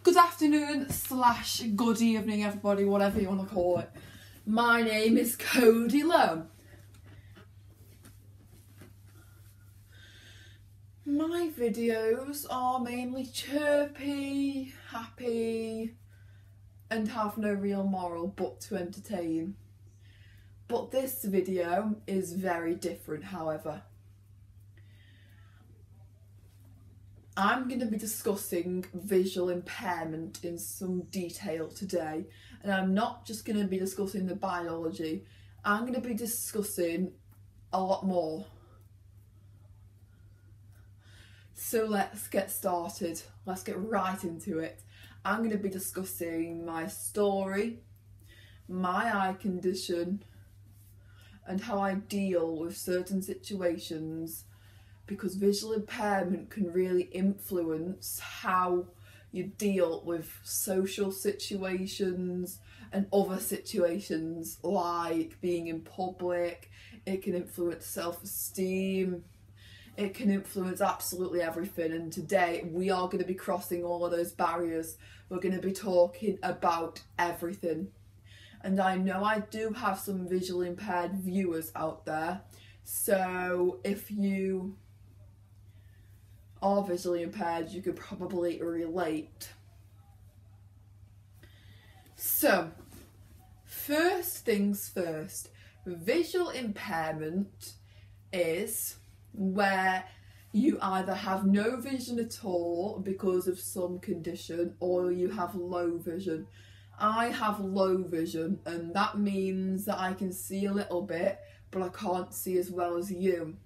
Good afternoon slash good evening everybody, whatever you want to call it. My name is Cody Lowe. My videos are mainly chirpy, happy and have no real moral but to entertain. But this video is very different, however. I'm going to be discussing visual impairment in some detail today, and I'm not just going to be discussing the biology, I'm going to be discussing a lot more. So let's get started, let's get right into it. I'm going to be discussing my story, my eye condition, and how I deal with certain situations, because visual impairment can really influence how you deal with social situations and other situations like being in public. It can influence self-esteem, it can influence absolutely everything, and today we are going to be crossing all of those barriers. We're going to be talking about everything. And I know I do have some visually impaired viewers out there, so if you are visually impaired, you could probably relate. So, first things first, visual impairment is where you either have no vision at all because of some condition, or you have low vision. I have low vision, and that means that I can see a little bit, but I can't see as well as you.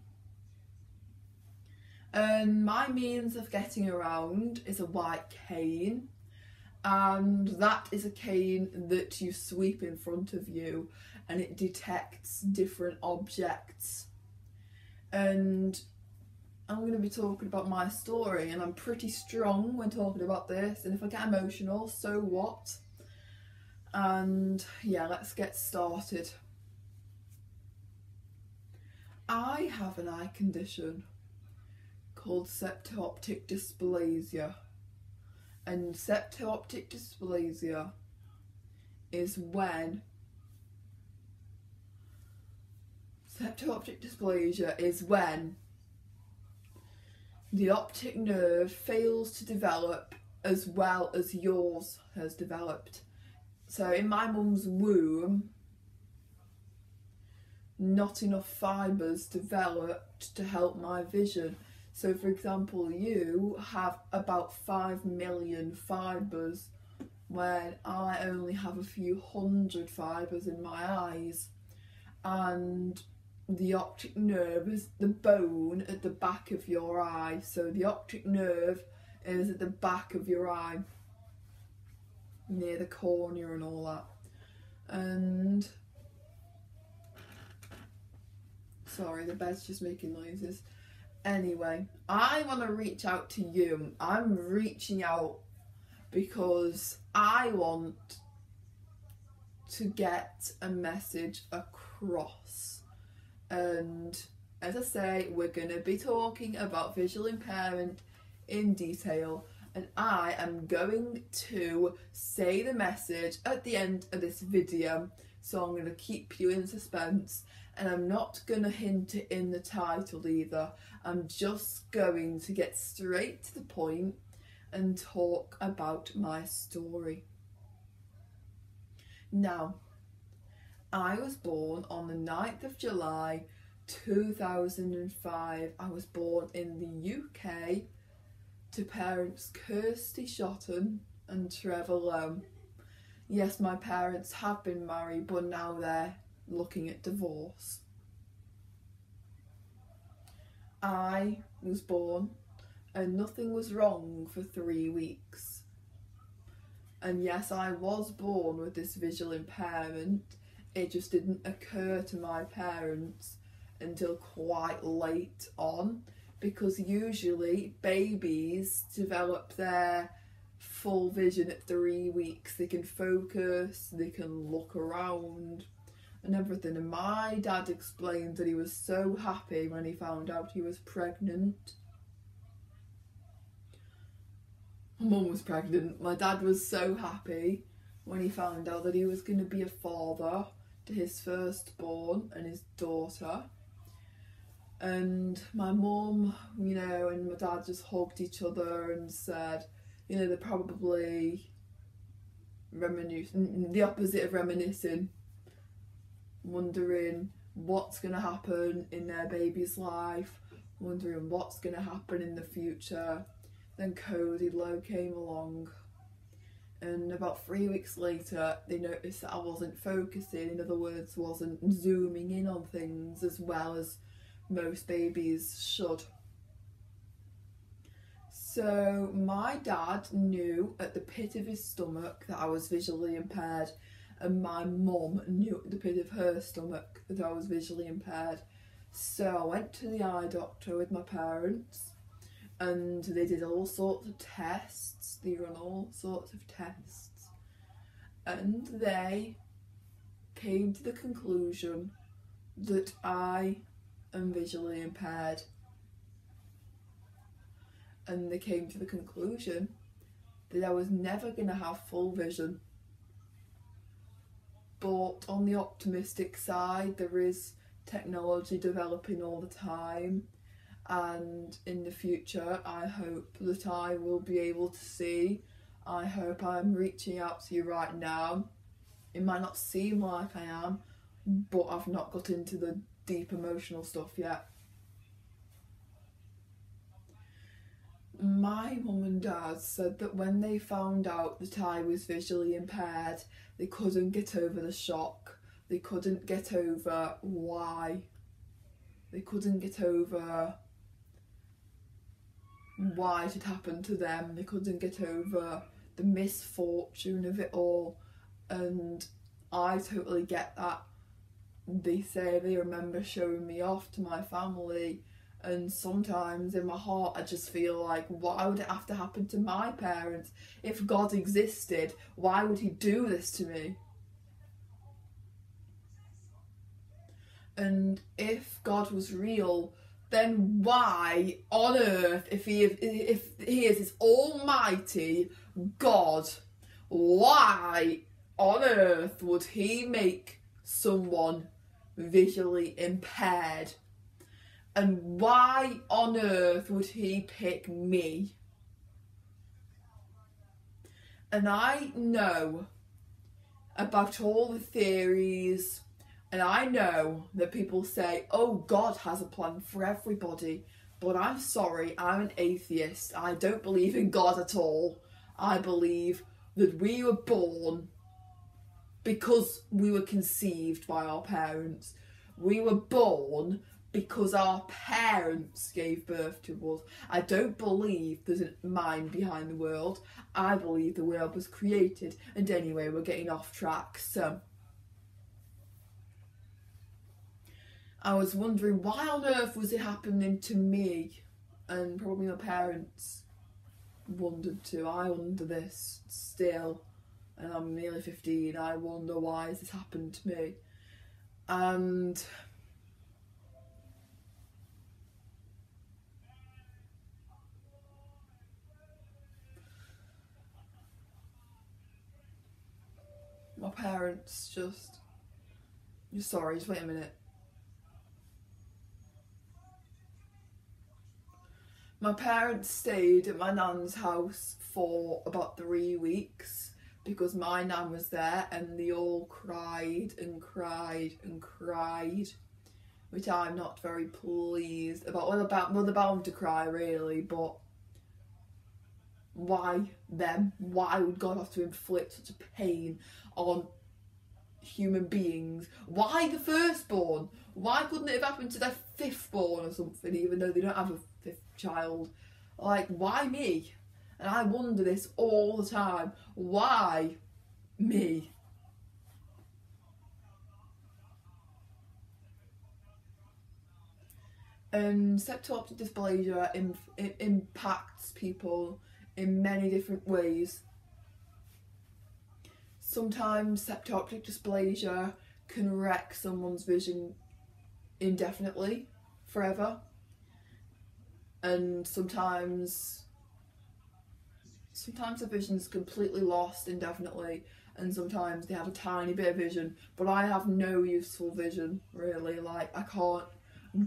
And my means of getting around is a white cane, and that is a cane that you sweep in front of you and it detects different objects. And I'm going to be talking about my story, and I'm pretty strong when talking about this, and if I get emotional, so what? And yeah, let's get started. I have an eye condition called septo-optic dysplasia, and septo-optic dysplasia is when the optic nerve fails to develop as well as yours has developed. So in my mum's womb, not enough fibres developed to help my vision. So for example, you have about 5 million fibres when I only have a few hundred fibres in my eyes. And the optic nerve is the bone at the back of your eye. So the optic nerve is at the back of your eye, near the cornea and all that. And sorry, the bed's just making noises. Anyway, I want to reach out to you. I'm reaching out because I want to get a message across. And as I say, we're going to be talking about visual impairment in detail, and I am going to say the message at the end of this video, so I'm going to keep you in suspense, and I'm not going to hint it in the title either. I'm just going to get straight to the point and talk about my story. Now, I was born on the 9th of July 2005. I was born in the UK to parents Kirsty Shotton and Trevor Lowe. Yes, my parents have been married, but now they're looking at divorce. I was born and nothing was wrong for 3 weeks. And yes, I was born with this visual impairment. It just didn't occur to my parents until quite late on, because usually babies develop their full vision at 3 weeks. They can focus, they can look around and everything. And my dad explained that he was so happy when he found out he was pregnant. My mum was pregnant. My dad was so happy when he found out that he was going to be a father to his firstborn and his daughter. And my mum, you know, and my dad just hugged each other and said, you know, they're probably reminiscing, the opposite of reminiscing, wondering what's going to happen in their baby's life, wondering what's going to happen in the future. Then Cody Lowe came along, and about 3 weeks later they noticed that I wasn't focusing, in other words, wasn't zooming in on things as well as most babies should. So my dad knew at the pit of his stomach that I was visually impaired, and my mum knew at the pit of her stomach that I was visually impaired. So I went to the eye doctor with my parents, and they did all sorts of tests. They run all sorts of tests, and they came to the conclusion that I am visually impaired. And they came to the conclusion that I was never going to have full vision. But on the optimistic side, there is technology developing all the time, and in the future I hope that I will be able to see. I hope I'm reaching out to you right now. It might not seem like I am, but I've not got into the deep emotional stuff yet. My mum and dad said that when they found out that I was visually impaired, they couldn't get over the shock. They couldn't get over why. They couldn't get over why it had happened to them. They couldn't get over the misfortune of it all. And I totally get that. They say they remember showing me off to my family, and sometimes in my heart I just feel like, why would it have to happen to my parents? If God existed, why would he do this to me? And if God was real, then why on earth, if he is this almighty God, why on earth would he make someone visually impaired? And why on earth would he pick me? And I know about all the theories, and I know that people say, oh, God has a plan for everybody. But I'm sorry, I'm an atheist. I don't believe in God at all. I believe that we were born because we were conceived by our parents. We were born because our parents gave birth to us. I don't believe there's a mind behind the world. I believe the world was created. And anyway, we're getting off track. So I was wondering, why on earth was it happening to me? And probably my parents wondered too. I wonder this still. And I'm nearly 15. I wonder, why has this happened to me? And my parents just sorry, just wait a minute. My parents stayed at my nan's house for about 3 weeks because my nan was there, and they all cried and cried and cried, which I'm not very pleased about. Well, they're bound to cry really, but why them? Why would God have to inflict such a pain on human beings? Why the firstborn? Why couldn't it have happened to their fifthborn or something, even though they don't have a fifth child? Like, why me? And I wonder this all the time. Why me? Septal dysplasia impacts people in many different ways. Sometimes septal dysplasia can wreck someone's vision indefinitely, forever. And sometimes sometimes the vision's completely lost indefinitely, and sometimes they have a tiny bit of vision, but I have no useful vision, really. Like, I can't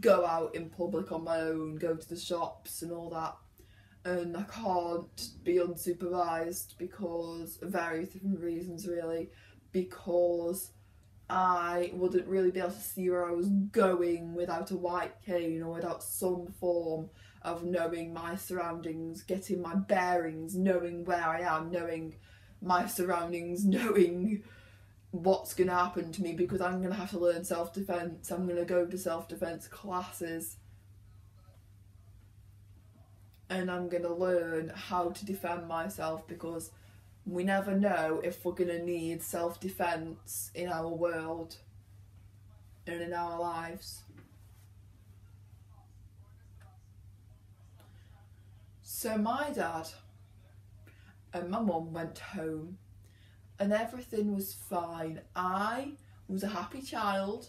go out in public on my own, go to the shops and all that, and I can't be unsupervised because of various different reasons, really, because I wouldn't really be able to see where I was going without a white cane or without some form of knowing my surroundings, getting my bearings, knowing where I am, knowing my surroundings, knowing what's going to happen to me, because I'm going to have to learn self-defence. I'm going to go to self-defence classes and I'm going to learn how to defend myself, because we never know if we're going to need self-defence in our world and in our lives. So my dad and my mum went home and everything was fine. I was a happy child.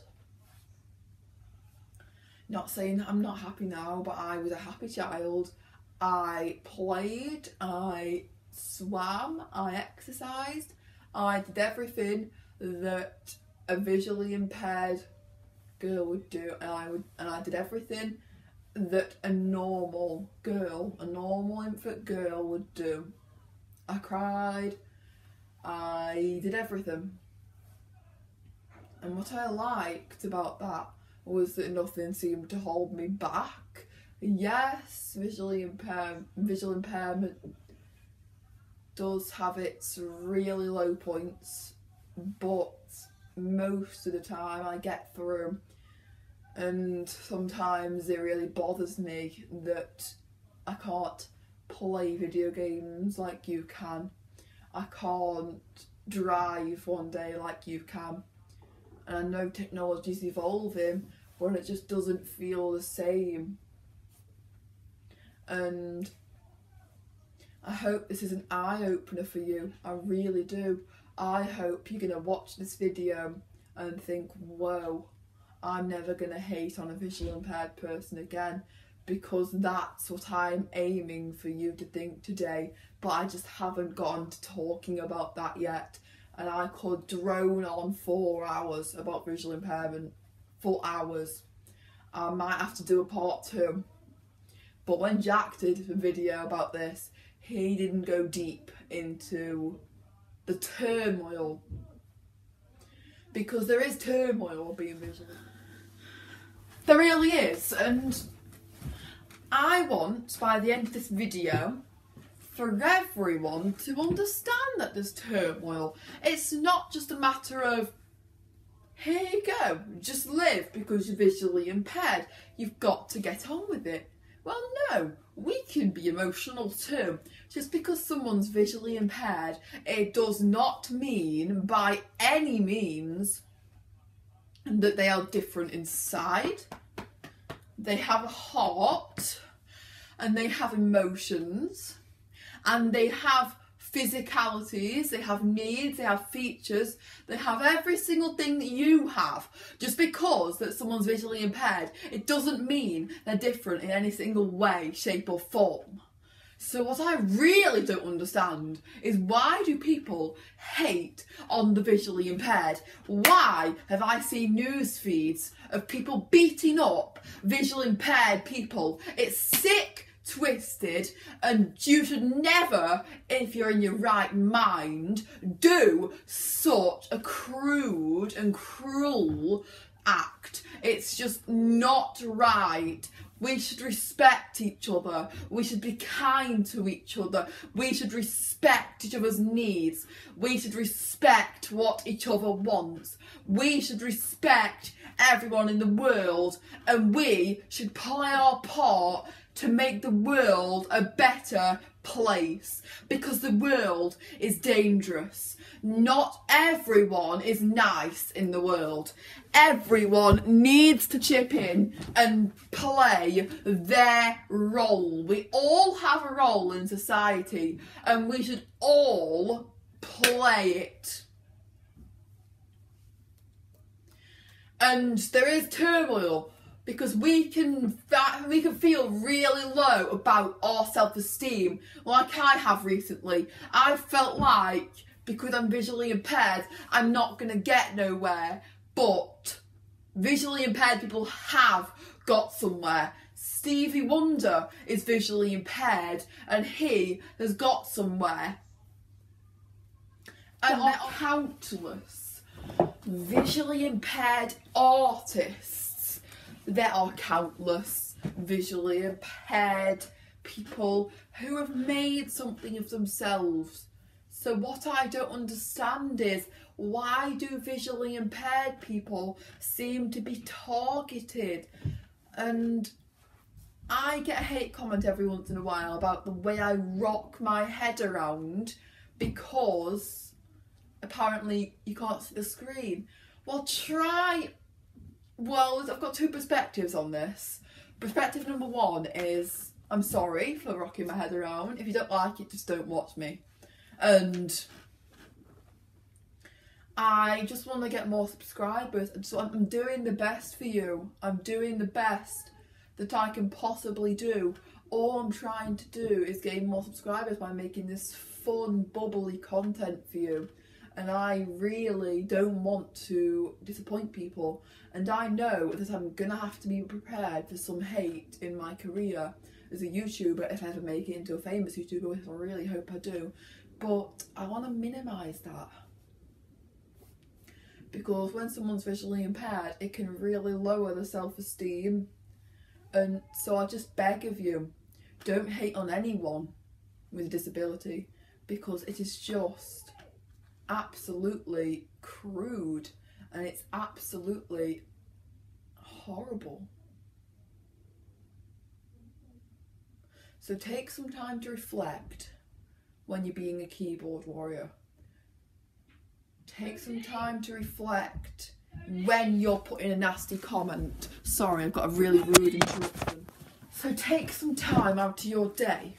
Not saying I'm not happy now, but I was a happy child. I played, I swam, I exercised, I did everything that a visually impaired girl would do, and I did everything that a normal girl, a normal infant girl would do. I cried, I did everything. And what I liked about that was that nothing seemed to hold me back. Yes, visual impairment does have its really low points, but most of the time I get through. And sometimes it really bothers me that I can't play video games like you can. I can't drive one day like you can. And I know technology's evolving, but it just doesn't feel the same. And I hope this is an eye-opener for you. I really do. I hope you're going to watch this video and think, whoa, I'm never going to hate on a visually impaired person again, because that's what I'm aiming for you to think today. But I just haven't gotten to talking about that yet. And I could drone on 4 hours about visual impairment. 4 hours. I might have to do a part 2. But when Jack did a video about this, he didn't go deep into the turmoil. Because there is turmoil being visual. There really is. And I want, by the end of this video, for everyone to understand that there's turmoil. It's not just a matter of, here you go, just live because you're visually impaired. You've got to get on with it. Well, no, we can be emotional too. Just because someone's visually impaired, it does not mean by any means that they are different inside. They have a heart and they have emotions and they have physicalities, they have needs, they have features, they have every single thing that you have. Just because that someone's visually impaired, it doesn't mean they're different in any single way, shape or form. So what I really don't understand is, why do people hate on the visually impaired? Why have I seen news feeds of people beating up visually impaired people? It's sick, twisted, and you should never, if you're in your right mind, do such a crude and cruel act. It's just not right. We should respect each other. We should be kind to each other. We should respect each other's needs. We should respect what each other wants. We should respect everyone in the world, and we should play our part to make the world a better place, because the world is dangerous. Not everyone is nice in the world. Everyone needs to chip in and play their role. We all have a role in society and we should all play it. And there is turmoil, because we can feel really low about our self-esteem, like I have recently. I felt like because I'm visually impaired, I'm not going to get nowhere, but visually impaired people have got somewhere. Stevie Wonder is visually impaired and he has got somewhere. And there are countless visually impaired artists. There are countless visually impaired people who have made something of themselves. So what I don't understand is, why do visually impaired people seem to be targeted? And I get a hate comment every once in a while about the way I rock my head around because apparently you can't see the screen. Well, I've got two perspectives on this. Perspective number one is, I'm sorry for rocking my head around. If you don't like it, just don't watch me. And I just want to get more subscribers, and so I'm doing the best for you. I'm doing the best that I can possibly do. All I'm trying to do is gain more subscribers by making this fun, bubbly content for you. And I really don't want to disappoint people. And I know that I'm going to have to be prepared for some hate in my career as a YouTuber if I ever make it into a famous YouTuber, which I really hope I do. But I want to minimise that. Because when someone's visually impaired, it can really lower the self-esteem. And so I just beg of you, don't hate on anyone with a disability, because it is just absolutely crude and it's absolutely horrible. So take some time to reflect when you're being a keyboard warrior. Take some time to reflect when you're putting a nasty comment. Sorry, I've got a really rude interruption. So take some time out of your day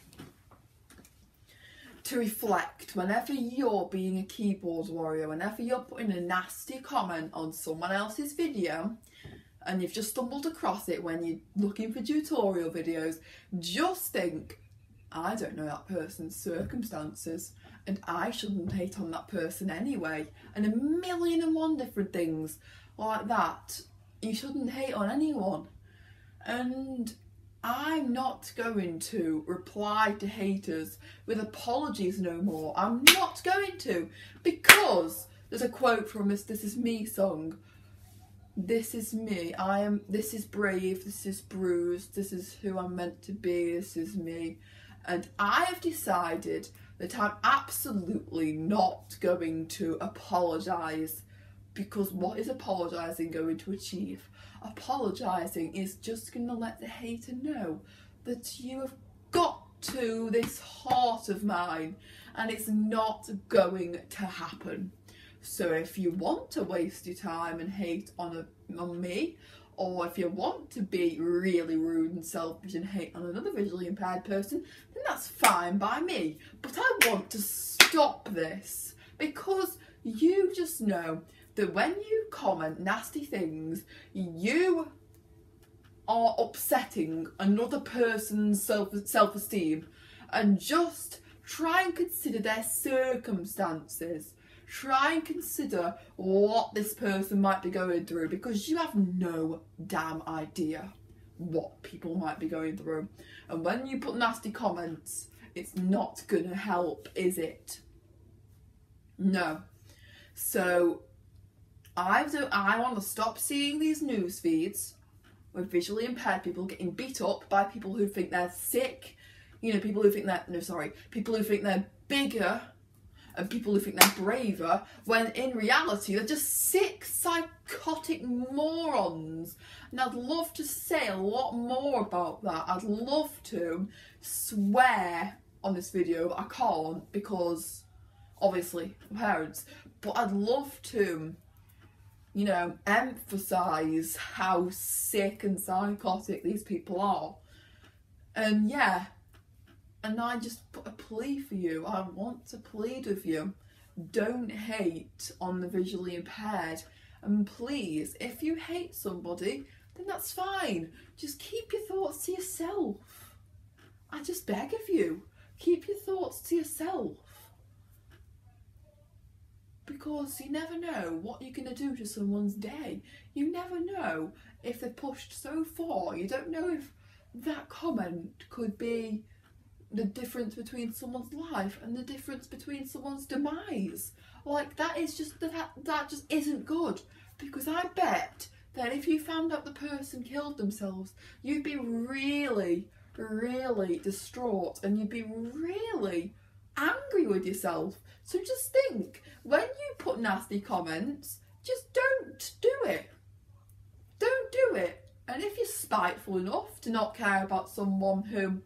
to reflect whenever you're being a keyboard warrior, whenever you're putting a nasty comment on someone else's video and you've just stumbled across it when you're looking for tutorial videos, just think, I don't know that person's circumstances and I shouldn't hate on that person anyway, and 1,000,001 different things like that. You shouldn't hate on anyone. And I'm not going to reply to haters with apologies no more. I'm not going to, because there's a quote from this This Is Me song. This is me. This is brave, this is bruised, this is who I'm meant to be, this is me. And I have decided that I'm absolutely not going to apologise, because what is apologising going to achieve? Apologising is just going to let the hater know that you have got to this heart of mine and it's not going to happen. So if you want to waste your time and hate on me, or if you want to be really rude and selfish and hate on another visually impaired person, then that's fine by me. But I want to stop this, because you just know that when you comment nasty things, you are upsetting another person's self-esteem. And just try and consider their circumstances. Try and consider what this person might be going through, because you have no damn idea what people might be going through. And when you put nasty comments, it's not gonna help, is it? No. So I want to stop seeing these news feeds with visually impaired people getting beat up by people who think they're sick, you know, people who think they're bigger, and people who think they're braver, when in reality they're just sick, psychotic morons. And I'd love to say a lot more about that. I'd love to swear on this video, but I can't, because obviously parents. But I'd love to, you know, emphasise how sick and psychotic these people are. And yeah, and I just put a plea for you. I want to plead with you. Don't hate on the visually impaired. And please, if you hate somebody, then that's fine. Just keep your thoughts to yourself. I just beg of you, keep your thoughts to yourself. Because you never know what you're going to do to someone's day. You never know if they're pushed so far. You don't know if that comment could be the difference between someone's life and the difference between someone's demise. Like, that is just, that just isn't good. Because I bet that if you found out the person killed themselves, you'd be really, really distraught, and you'd be really angry with yourself. So just think, when you put nasty comments, just don't do it. Don't do it. And if you're spiteful enough to not care about someone who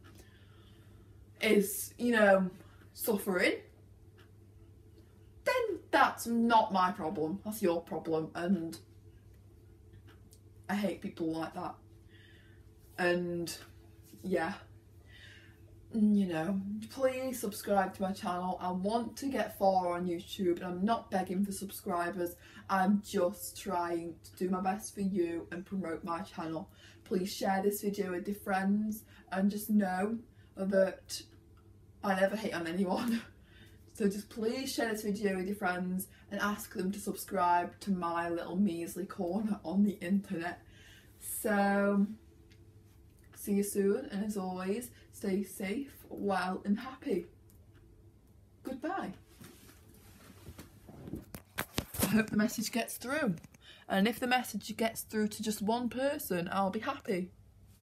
is, you know, suffering, then that's not my problem. That's your problem. And I hate people like that. And yeah, you know, please subscribe to my channel. I want to get far on YouTube, and I'm not begging for subscribers. I'm just trying to do my best for you and promote my channel. Please share this video with your friends, and just know that I never hate on anyone. So just please share this video with your friends and ask them to subscribe to my little measly corner on the internet. So see you soon, and as always, stay safe, well and happy. Goodbye. I hope the message gets through. And if the message gets through to just one person, I'll be happy.